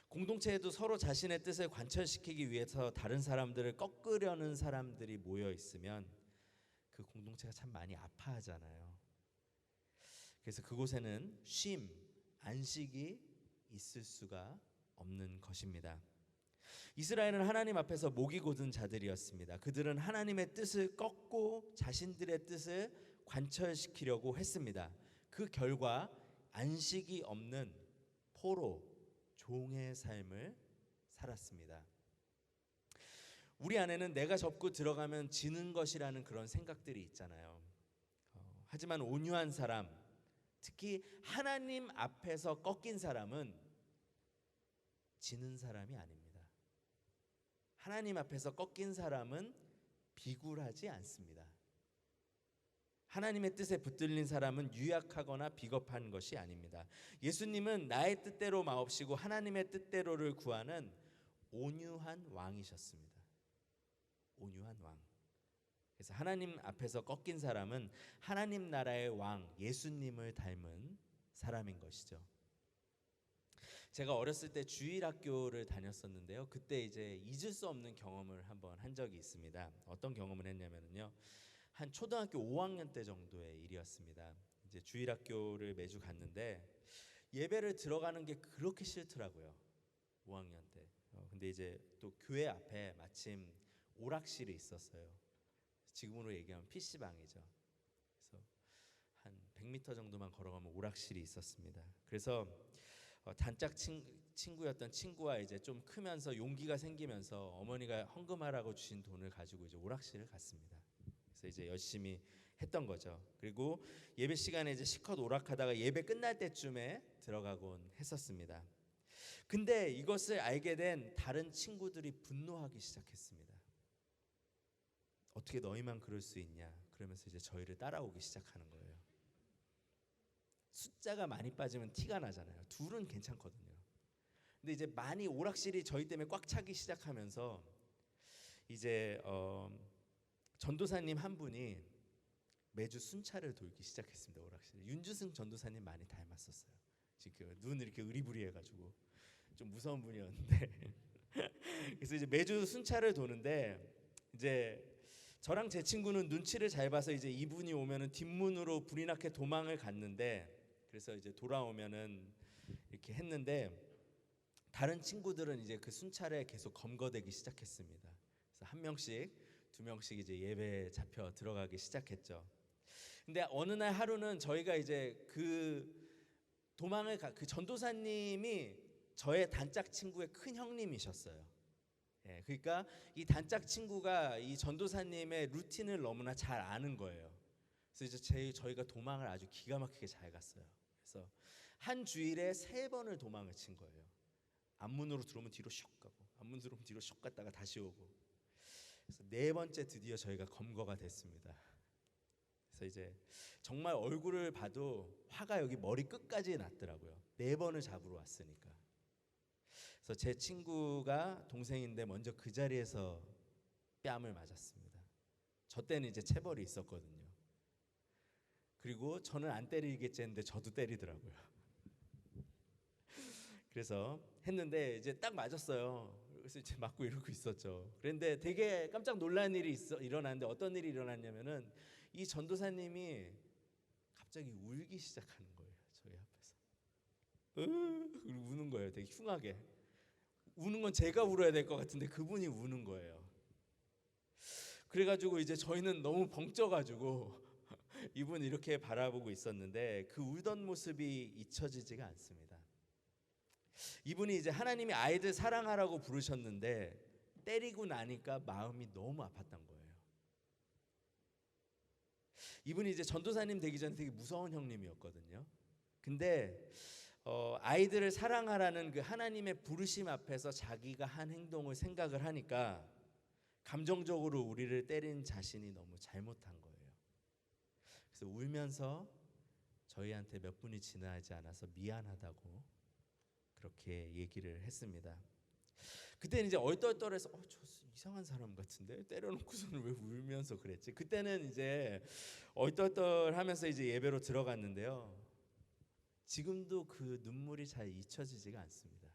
Speaker 2: 공동체에도 서로 자신의 뜻을 관철시키기 위해서 다른 사람들을 꺾으려는 사람들이 모여 있으면 그 공동체가 참 많이 아파하잖아요. 그래서 그곳에는 쉼, 안식이 있을 수가 없는 것입니다. 이스라엘은 하나님 앞에서 목이 곧은 자들이었습니다. 그들은 하나님의 뜻을 꺾고 자신들의 뜻을 관철시키려고 했습니다. 그 결과 안식이 없는 포로, 종의 삶을 살았습니다. 우리 안에는 내가 접고 들어가면 지는 것이라는 그런 생각들이 있잖아요. 하지만 온유한 사람, 특히 하나님 앞에서 꺾인 사람은 지는 사람이 아닙니다. 하나님 앞에서 꺾인 사람은 비굴하지 않습니다. 하나님의 뜻에 붙들린 사람은 유약하거나 비겁한 것이 아닙니다. 예수님은 나의 뜻대로 마옵시고 하나님의 뜻대로를 구하는 온유한 왕이셨습니다. 온유한 왕. 그래서 하나님 앞에서 꺾인 사람은 하나님 나라의 왕 예수님을 닮은 사람인 것이죠. 제가 어렸을 때 주일학교를 다녔었는데요. 그때 이제 잊을 수 없는 경험을 한번 한 적이 있습니다. 어떤 경험을 했냐면요. 한 초등학교 5학년 때 정도의 일이었습니다. 이제 주일학교를 매주 갔는데 예배를 들어가는 게 그렇게 싫더라고요. 5학년 때. 근데 이제 또 교회 앞에 마침 오락실이 있었어요. 지금으로 얘기하면 PC방이죠. 그래서 한 100m 정도만 걸어가면 오락실이 있었습니다. 그래서 단짝 친구였던 친구와 이제 좀 크면서 용기가 생기면서 어머니가 헌금하라고 주신 돈을 가지고 이제 오락실을 갔습니다. 그래서 이제 열심히 했던 거죠. 그리고 예배 시간에 이제 실컷 오락하다가 예배 끝날 때쯤에 들어가곤 했었습니다. 근데 이것을 알게 된 다른 친구들이 분노하기 시작했습니다. 어떻게 너희만 그럴 수 있냐? 그러면서 이제 저희를 따라오기 시작하는 거예요. 숫자가 많이 빠지면 티가 나잖아요. 둘은 괜찮거든요. 근데 이제 많이 오락실이 저희 때문에 꽉 차기 시작하면서 이제 전도사님 한 분이 매주 순찰을 돌기 시작했습니다. 오락실에. 윤주승 전도사님 많이 닮았었어요. 지금 눈 이렇게 으리부리해가지고 좀 무서운 분이었는데 그래서 이제 매주 순찰을 도는데 이제 저랑 제 친구는 눈치를 잘 봐서 이제 이분이 오면은 뒷문으로 불이 나게 도망을 갔는데, 그래서 이제 돌아오면은 이렇게 했는데, 다른 친구들은 이제 그 순찰에 계속 검거되기 시작했습니다. 그래서 한 명씩 두 명씩 이제 예배에 잡혀 들어가기 시작했죠. 근데 어느 날 하루는 저희가 이제 그 전도사님이 저의 단짝 친구의 큰 형님이셨어요. 예, 그러니까 이 단짝 친구가 이 전도사님의 루틴을 너무나 잘 아는 거예요. 그래서 이제 저희가 도망을 아주 기가 막히게 잘 갔어요. 그래서 한 주일에 3번을 도망을 친 거예요. 앞문으로 들어오면 뒤로 슉 가고, 앞문 들어오면 뒤로 슉 갔다가 다시 오고. 그래서 4번째 드디어 저희가 검거가 됐습니다. 그래서 이제 정말 얼굴을 봐도 화가 여기 머리 끝까지 났더라고요. 4번을 잡으러 왔으니까. 그래서 제 친구가 동생인데 먼저 그 자리에서 뺨을 맞았습니다. 저 때는 이제 체벌이 있었거든요. 그리고 저는 안 때리겠지 했는데 저도 때리더라고요. 그래서 했는데 이제 딱 맞았어요. 그래서 이제 맞고 이러고 있었죠. 그런데 되게 깜짝 놀란 일이 일어났는데, 어떤 일이 일어났냐면은 이 전도사님이 갑자기 울기 시작하는 거예요. 저희 앞에서 우는 거예요. 되게 흉하게. 우는 건 제가 울어야 될 것 같은데 그분이 우는 거예요. 그래가지고 이제 저희는 너무 벙쪄가지고 이분 이렇게 바라보고 있었는데, 그 울던 모습이 잊혀지지가 않습니다. 이분이 이제 하나님이 아이들 사랑하라고 부르셨는데 때리고 나니까 마음이 너무 아팠던 거예요. 이분이 이제 전도사님 되기 전에 되게 무서운 형님이었거든요. 근데 아이들을 사랑하라는 그 하나님의 부르심 앞에서 자기가 한 행동을 생각을 하니까 감정적으로 우리를 때린 자신이 너무 잘못한 거예요. 그래서 울면서 저희한테 몇 분이 지나지 않아서 미안하다고 그렇게 얘기를 했습니다. 그때는 이제 얼떨떨해서 저 이상한 사람 같은데 때려놓고서는 왜 울면서 그랬지? 그때는 이제 얼떨떨하면서 이제 예배로 들어갔는데요. 지금도 그 눈물이 잘 잊혀지지가 않습니다.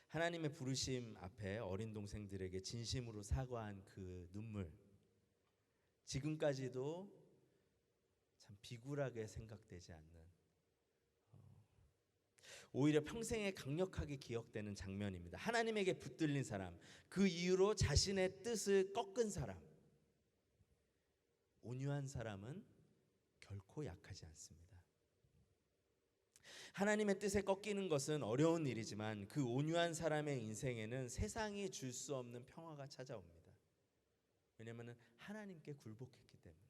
Speaker 2: 하나님의 부르심 앞에 어린 동생들에게 진심으로 사과한 그 눈물, 지금까지도 참 비굴하게 생각되지 않는, 오히려 평생에 강력하게 기억되는 장면입니다. 하나님에게 붙들린 사람, 그 이유로 자신의 뜻을 꺾은 사람. 온유한 사람은 결코 약하지 않습니다. 하나님의 뜻에 꺾이는 것은 어려운 일이지만 그 온유한 사람의 인생에는 세상이 줄 수 없는 평화가 찾아옵니다. 왜냐하면 하나님께 굴복했기 때문에.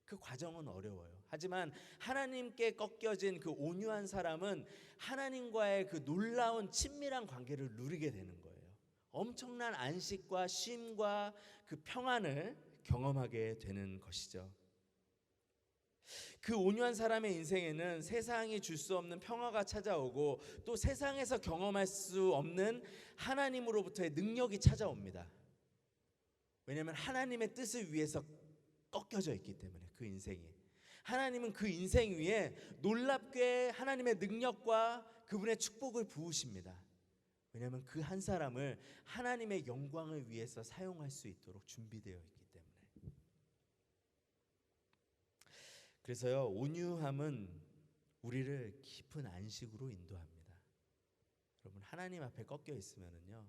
Speaker 2: 그 과정은 어려워요. 하지만 하나님께 꺾여진 그 온유한 사람은 하나님과의 그 놀라운 친밀한 관계를 누리게 되는 거예요. 엄청난 안식과 쉼과 그 평안을 경험하게 되는 것이죠. 그 온유한 사람의 인생에는 세상이 줄 수 없는 평화가 찾아오고, 또 세상에서 경험할 수 없는 하나님으로부터의 능력이 찾아옵니다. 왜냐하면 하나님의 뜻을 위해서 꺾여져 있기 때문에. 그 인생이, 하나님은 그 인생 위에 놀랍게 하나님의 능력과 그분의 축복을 부으십니다. 왜냐하면 그 한 사람을 하나님의 영광을 위해서 사용할 수 있도록 준비되어 있기 때문에. 그래서요, 온유함은 우리를 깊은 안식으로 인도합니다. 여러분, 하나님 앞에 꺾여 있으면은요,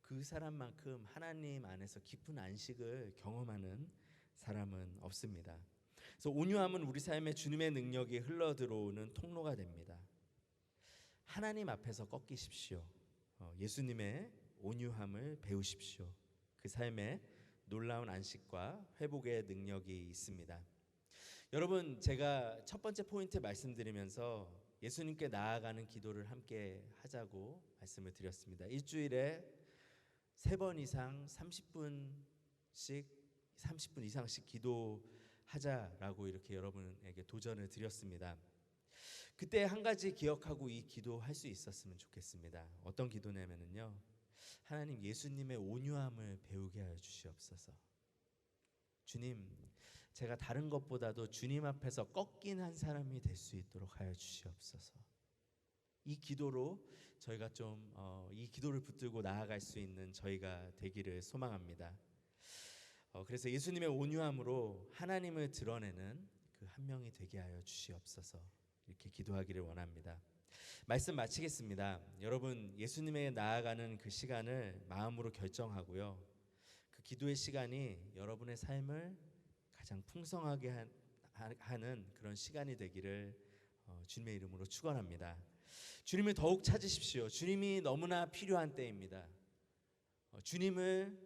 Speaker 2: 그 사람만큼 하나님 안에서 깊은 안식을 경험하는 사람은 없습니다. 그래서 온유함은 우리 삶에 주님의 능력이 흘러 들어오는 통로가 됩니다. 하나님 앞에서 꺾이십시오. 예수님의 온유함을 배우십시오. 그 삶에 놀라운 안식과 회복의 능력이 있습니다. 여러분, 제가 첫 번째 포인트 말씀드리면서 예수님께 나아가는 기도를 함께 하자고 말씀을 드렸습니다. 일주일에 3번 이상 30분 이상씩 기도하자라고 이렇게 여러분에게 도전을 드렸습니다. 그때 한 가지 기억하고 이 기도할 수 있었으면 좋겠습니다. 어떤 기도냐면요, 하나님, 예수님의 온유함을 배우게 하여 주시옵소서. 주님, 제가 다른 것보다도 주님 앞에서 꺾인 한 사람이 될 수 있도록 하여 주시옵소서. 이 기도로 저희가 좀 이 기도를 붙들고 나아갈 수 있는 저희가 되기를 소망합니다. 그래서 예수님의 온유함으로 하나님을 드러내는 그 한 명이 되게 하여 주시옵소서. 이렇게 기도하기를 원합니다. 말씀 마치겠습니다. 여러분, 예수님에 나아가는 그 시간을 마음으로 결정하고요, 그 기도의 시간이 여러분의 삶을 가장 풍성하게 하는 그런 시간이 되기를 주님의 이름으로 축원합니다. 주님을 더욱 찾으십시오. 주님이 너무나 필요한 때입니다. 주님을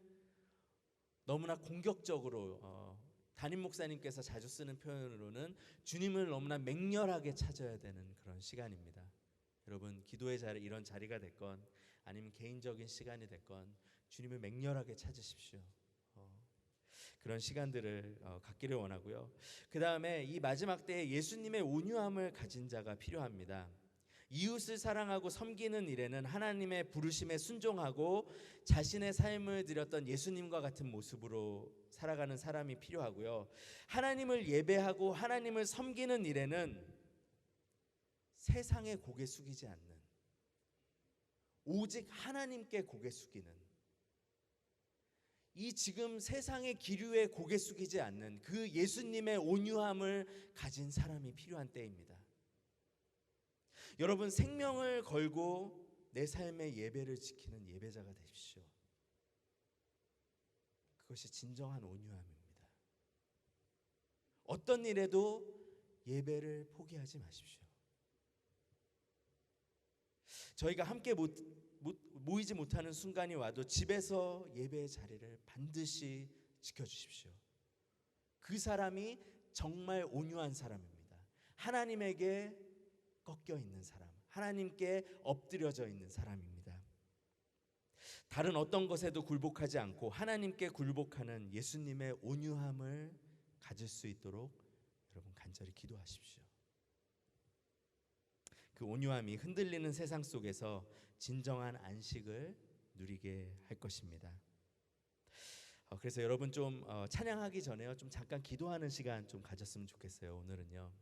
Speaker 2: 너무나 공격적으로, 담임 목사님께서 자주 쓰는 표현으로는 주님을 너무나 맹렬하게 찾아야 되는 그런 시간입니다. 여러분, 기도의 자리, 이런 자리가 됐건 아니면 개인적인 시간이 됐건 주님을 맹렬하게 찾으십시오. 그런 시간들을 갖기를 원하고요. 그 다음에 이 마지막 때에 예수님의 온유함을 가진 자가 필요합니다. 이웃을 사랑하고 섬기는 일에는 하나님의 부르심에 순종하고 자신의 삶을 드렸던 예수님과 같은 모습으로 살아가는 사람이 필요하고요. 하나님을 예배하고 하나님을 섬기는 일에는 세상에 고개 숙이지 않는, 오직 하나님께 고개 숙이는, 이 지금 세상의 기류에 고개 숙이지 않는 그 예수님의 온유함을 가진 사람이 필요한 때입니다. 여러분, 생명을 걸고 내 삶의 예배를 지키는 예배자가 되십시오. 그것이 진정한 온유함입니다. 어떤 일에도 예배를 포기하지 마십시오. 저희가 함께 모이지 못하는 순간이 와도 집에서 예배의 자리를 반드시 지켜주십시오. 그 사람이 정말 온유한 사람입니다. 하나님에게 꺾여 있는 사람, 하나님께 엎드려져 있는 사람입니다. 다른 어떤 것에도 굴복하지 않고 하나님께 굴복하는 예수님의 온유함을 가질 수 있도록 여러분 간절히 기도하십시오. 그 온유함이 흔들리는 세상 속에서 진정한 안식을 누리게 할 것입니다. 그래서 여러분 좀 찬양하기 전에요, 좀 잠깐 기도하는 시간 좀 가졌으면 좋겠어요. 오늘은요,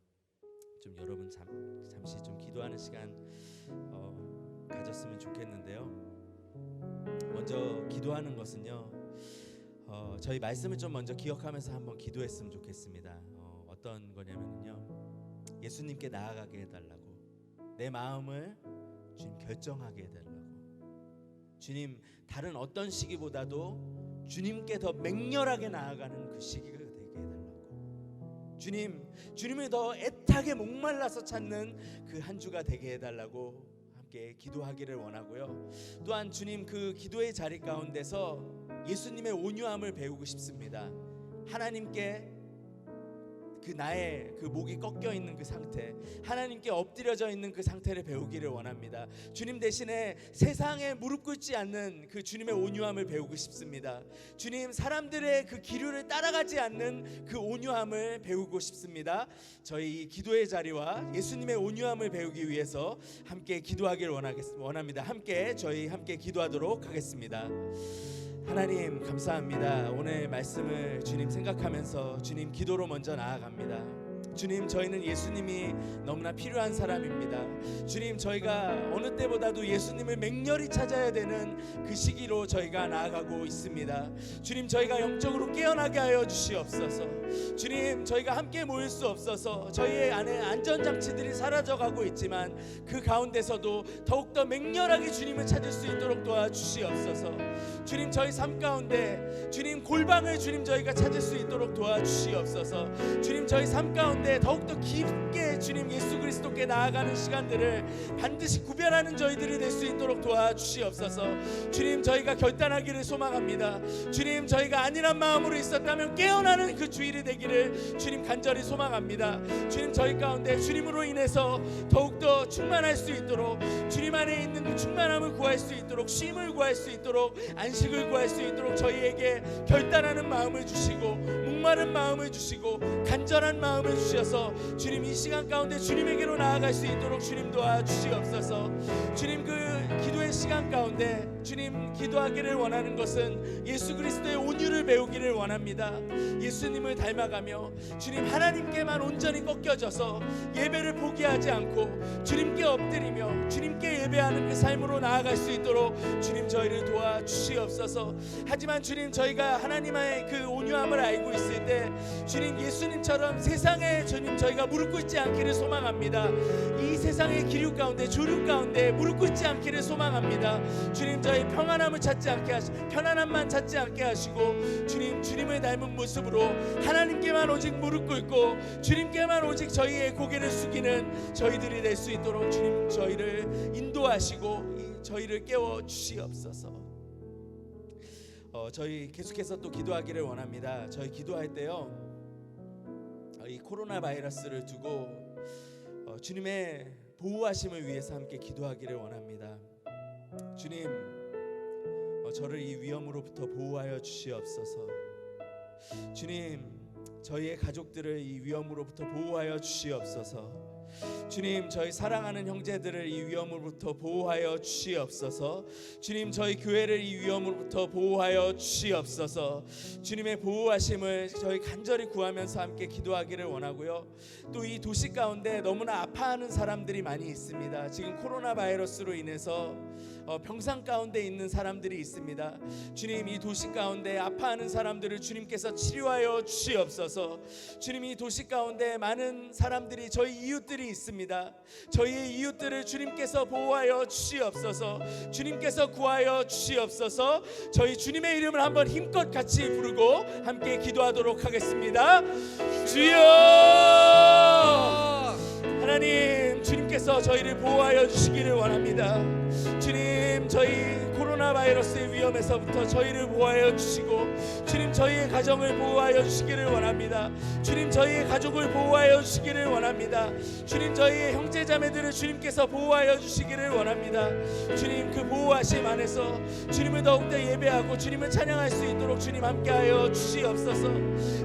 Speaker 2: 좀 여러분 잠시 좀 기도하는 시간 가졌으면 좋겠는데요. 먼저 기도하는 것은요, 저희 말씀을 좀 먼저 기억하면서 한번 기도했으면 좋겠습니다. 어떤 거냐면요, 예수님께 나아가게 해달라고, 내 마음을 주님 결정하게 해달라고, 주님 다른 어떤 시기보다도 주님께 더 맹렬하게 나아가는 그 시기가 되게 해달라고, 주님을 더 애타게 목말라서 찾는 그 한 주가 되게 해달라고 함께 기도하기를 원하고요. 또한 주님, 그 기도의 자리 가운데서 예수님의 온유함을 배우고 싶습니다. 하나님께 그 나의 그 목이 꺾여 있는 그 상태, 하나님께 엎드려져 있는 그 상태를 배우기를 원합니다. 주님 대신에 세상에 무릎 꿇지 않는 그 주님의 온유함을 배우고 싶습니다. 주님, 사람들의 그 기류를 따라가지 않는 그 온유함을 배우고 싶습니다. 저희 이 기도의 자리와 예수님의 온유함을 배우기 위해서 함께 기도하기를 원합니다. 저희 함께 기도하도록 하겠습니다. 하나님 감사합니다. 오늘 말씀을 주님 생각하면서 주님 기도로 먼저 나아갑니다. 주님, 저희는 예수님이 너무나 필요한 사람입니다. 주님, 저희가 어느 때보다도 예수님을 맹렬히 찾아야 되는 그 시기로 저희가 나아가고 있습니다. 주님, 저희가 영적으로 깨어나게 하여 주시옵소서. 주님, 저희가 함께 모일 수 없어서 저희의 안에 안전장치들이 사라져가고 있지만 그 가운데서도 더욱더 맹렬하게 주님을 찾을 수 있도록 도와주시옵소서. 주님, 저희 삶 가운데 주님 골방을 주님 저희가 찾을 수 있도록 도와주시옵소서. 주님, 저희 삶 가운데 더욱더 깊게 주님 예수 그리스도께 나아가는 시간들을 반드시 구별하는 저희들이 될 수 있도록 도와주시옵소서. 주님, 저희가 결단하기를 소망합니다. 주님, 저희가 안일한 마음으로 있었다면 깨어나는 그 주일이 되기를 주님 간절히 소망합니다. 주님, 저희 가운데 주님으로 인해서 더욱더 충만할 수 있도록, 주님 안에 있는 그 충만함을 구할 수 있도록, 쉼을 구할 수 있도록, 안식을 구할 수 있도록 저희에게 결단하는 마음을 주시고 목마른 마음을 주시고 간절한 마음을 주셔서 주님 이 시간 가운데 주님에게로 나아갈 수 있도록 주님 도와주시옵소서. 주님 그 기도의 시간 가운데 주님 기도하기를 원하는 것은 예수 그리스도의 온유를 배우기를 원합니다. 예수님을 닮아가며 주님 하나님께만 온전히 꺾여져서 예배를 포기하지 않고 주님께 엎드리며 주님께 예배하는 그 삶으로 나아갈 수 있도록 주님 저희를 도와주시옵소서. 하지만 주님 저희가 하나님의 그 온유함을 알고 있을 때 주님 예수님처럼 세상에 주님 저희가 무릎 꿇지 않기를 소망합니다. 이 세상의 기류 가운데 조류 가운데 무릎 꿇지 않기를 소망합니다. 주님 저희 평안함을 찾지 않게 하시고 편안함만 찾지 않게 하시고 주님 주님을 닮은 모습으로 하나님께만 오직 무릎 꿇고 주님께만 오직 저희의 고개를 숙이는 저희들이 될 수 있도록 주님 저희를 인도하시고 저희를 깨워 주시옵소서. 저희 계속해서 또 기도하기를 원합니다. 저희 기도할 때요 이 코로나 바이러스를 두고 주님의 보호하심을 위해서 함께 기도하기를 원합니다. 주님 저를 이 위험으로부터 보호하여 주시옵소서. 주님 저희의 가족들을 이 위험으로부터 보호하여 주시옵소서. 주님 저희 사랑하는 형제들을 이 위험으로부터 보호하여 주시옵소서. 주님 저희 교회를 이 위험으로부터 보호하여 주시옵소서. 주님의 보호하심을 저희 간절히 구하면서 함께 기도하기를 원하고요. 또 이 도시 가운데 너무나 아파하는 사람들이 많이 있습니다. 지금 코로나 바이러스로 인해서 병상 가운데 있는 사람들이 있습니다. 주님 이 도시 가운데 아파하는 사람들을 주님께서 치료하여 주시옵소서. 주님 이 도시 가운데 많은 사람들이 저희 이웃들이 있습니다. 저희의 이웃들을 주님께서 보호하여 주시옵소서. 주님께서 구하여 주시옵소서. 저희 주님의 이름을 한번 힘껏 같이 부르고 함께 기도하도록 하겠습니다. 주여 하나님 주님께서 저희를 보호하여 주시기를 원합니다. 주님 저희 코로나 바이러스의 위험에서부터 저희를 보호하여 주시고 주님 저희의 가정을 보호하여 주시기를 원합니다. 주님 저희의 가족을 보호하여 주시기를 원합니다. 주님 저희의 형제자매들을 주님께서 보호하여 주시기를 원합니다. 주님 그 보호하심 안에서 주님을 더욱더 예배하고 주님을 찬양할 수 있도록 주님 함께하여 주시옵소서.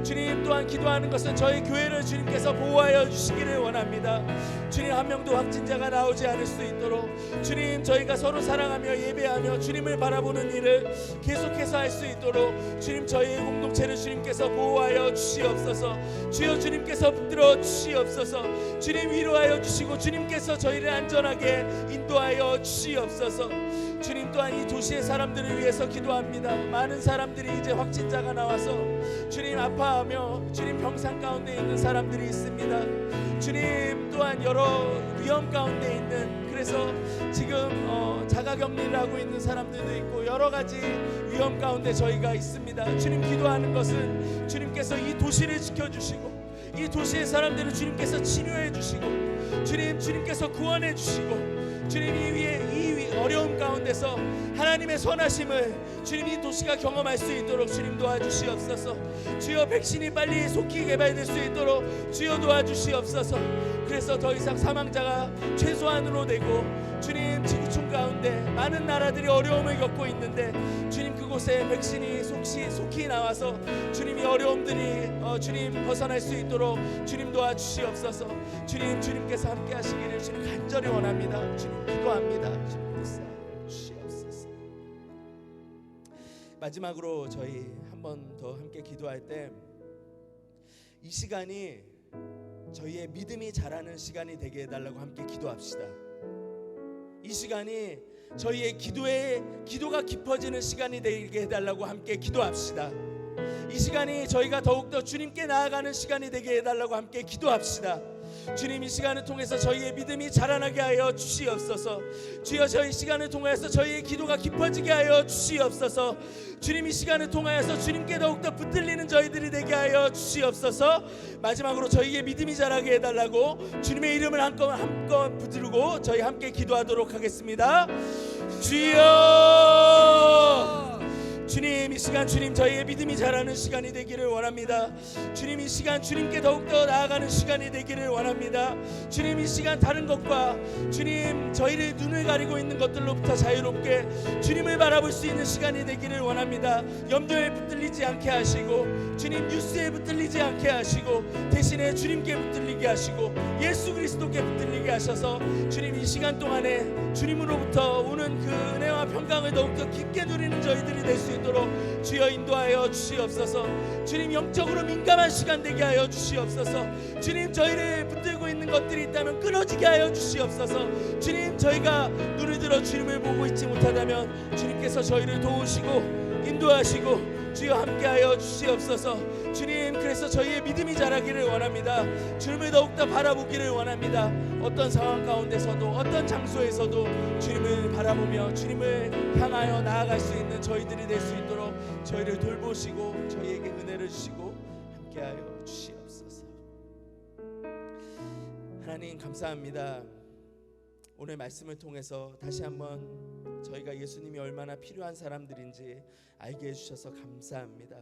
Speaker 2: 주님 또한 기도하는 것은 저희 교회를 주님께서 보호하여 주시기를 원합니다. 주님 한 명도 확진자가 나오지 않을 수 있도록 주님 저희가 서로 사랑하며 예배하며 주님을 바라보는 일을 계속해서 할 수 있도록 주님 저희의 공동체를 주님께서 보호하여 주시옵소서. 주여 주님께서 붙들어 주시옵소서. 주님 위로하여 주시고 주님께서 저희를 안전하게 인도하여 주시옵소서. 주님 또한 이 도시의 사람들을 위해서 기도합니다. 많은 사람들이 이제 확진자가 나와서 주님 아파하며 주님 병상 가운데 있는 사람들이 있습니다. 주님 또한 여러 위험 가운데 있는 그래서 지금 자가격리를 하고 있는 사람들도 있고 여러 가지 위험 가운데 저희가 있습니다. 주님 기도하는 것은 주님께서 이 도시를 지켜주시고 이 도시의 사람들을 주님께서 치료해 주시고 주님께서 구원해 주시고 주님 이 어려움 가운데서 하나님의 선하심을 주님 이 도시가 경험할 수 있도록 주님 도와주시옵소서. 주여 백신이 빨리 속히 개발될 수 있도록 주여 도와주시옵소서. 그래서 더 이상 사망자가 최소한으로 되고 주님 지구촌 가운데 많은 나라들이 어려움을 겪고 있는데 주님 그곳에 백신이 속히 나와서 주님이 어려움들이 주님 벗어날 수 있도록 주님 도와주시옵소서. 주님께서 함께 하시기를 주님 간절히 원합니다. 주님 기도합니다. 주님 주시옵소서. 마지막으로 저희 한 번 더 함께 기도할 때 이 시간이 저희의 믿음이 자라는 시간이 되게 해달라고 함께 기도합시다. 이 시간이 저희의 기도가 깊어지는 시간이 되게 해달라고 함께 기도합시다. 이 시간이 저희가 더욱더 주님께 나아가는 시간이 되게 해달라고 함께 기도합시다. 주님 이 시간을 통해서 저희의 믿음이 자라나게 하여 주시옵소서. 주여 저희 시간을 통하여서 저희의 기도가 깊어지게 하여 주시옵소서. 주님 이 시간을 통하여서 주님께 더욱더 붙들리는 저희들이 되게 하여 주시옵소서. 마지막으로 저희의 믿음이 자라게 해달라고 주님의 이름을 한껏 붙들고 저희 함께 기도하도록 하겠습니다. 주여 시간 주님 저희의 믿음이 자라는 시간이 되기를 원합니다. 주님 이 시간 주님께 더욱더 나아가 나아가는 시간이 되기를 원합니다. 주님, 이 시간 다른 것과 주님 저희를 눈을 가리고 있는 것들로부터 자유롭게 주님을 바라볼 수 있는 시간이 되기를 원합니다. 염려에 붙들리지 않게 하시고 주님 뉴스에 붙들리지 않게 하시고 대신에 주님께 붙들리게 하시고 예수 그리스도께 붙들리게 하셔서 주님 이 시간 동안에 주님으로부터 오는 그 은혜와 평강을 더욱더 깊게 누리는 저희들이 될 수 있도록 주여 인도하여 주시옵소서. 주님 영적으로 민감한 시간 되게 하여 주시옵소서. 주님 저희를 붙들고 있는 것들이 있다면 끊어지게 하여 주시옵소서. 주님 저희가 눈을 들어 주님을 보고 있지 못하다면 주님께서 저희를 도우시고 인도하시고 주여 함께하여 주시옵소서. 주님 그래서 저희의 믿음이 자라기를 원합니다. 주님을 더욱더 바라보기를 원합니다. 어떤 상황 가운데서도 어떤 장소에서도 주님을 바라보며 주님을 향하여 나아갈 수 있는 저희들이 될 수 있도록 저희를 돌보시고 저희에게 은혜를 주시고 함께하여 주시옵소서. 하나님 감사합니다. 오늘 말씀을 통해서 다시 한번 저희가 예수님이 얼마나 필요한 사람들인지 알게 해주셔서 감사합니다.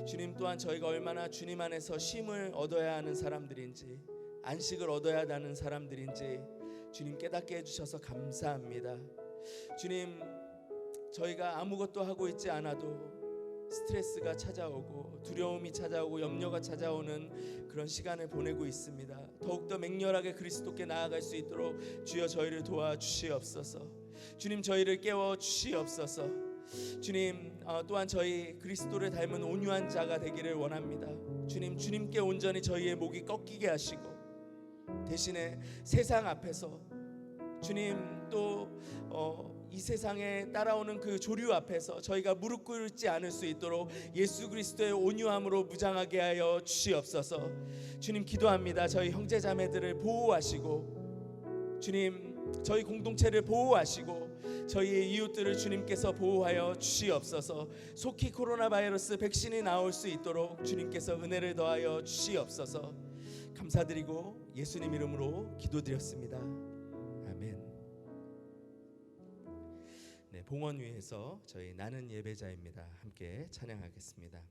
Speaker 2: 주님 또한 저희가 얼마나 주님 안에서 쉼을 얻어야 하는 사람들인지 안식을 얻어야 하는 사람들인지 주님 깨닫게 해주셔서 감사합니다. 주님 저희가 아무것도 하고 있지 않아도 스트레스가 찾아오고 두려움이 찾아오고 염려가 찾아오는 그런 시간을 보내고 있습니다. 더욱더 맹렬하게 그리스도께 나아갈 수 있도록 주여 저희를 도와주시옵소서. 주님 저희를 깨워주시옵소서. 주님 또한 저희 그리스도를 닮은 온유한 자가 되기를 원합니다. 주님 주님께 온전히 저희의 목이 꺾이게 하시고 대신에 세상 앞에서 주님 또 이 세상에 따라오는 그 조류 앞에서 저희가 무릎 꿇지 않을 수 있도록 예수 그리스도의 온유함으로 무장하게 하여 주시옵소서. 주님 기도합니다. 저희 형제 자매들을 보호하시고 주님 저희 공동체를 보호하시고 저희의 이웃들을 주님께서 보호하여 주시옵소서. 속히 코로나 바이러스 백신이 나올 수 있도록 주님께서 은혜를 더하여 주시옵소서. 감사드리고 예수님 이름으로 기도드렸습니다. 아멘. 네, 봉헌 위에서 저희 나는 예배자입니다. 함께 찬양하겠습니다.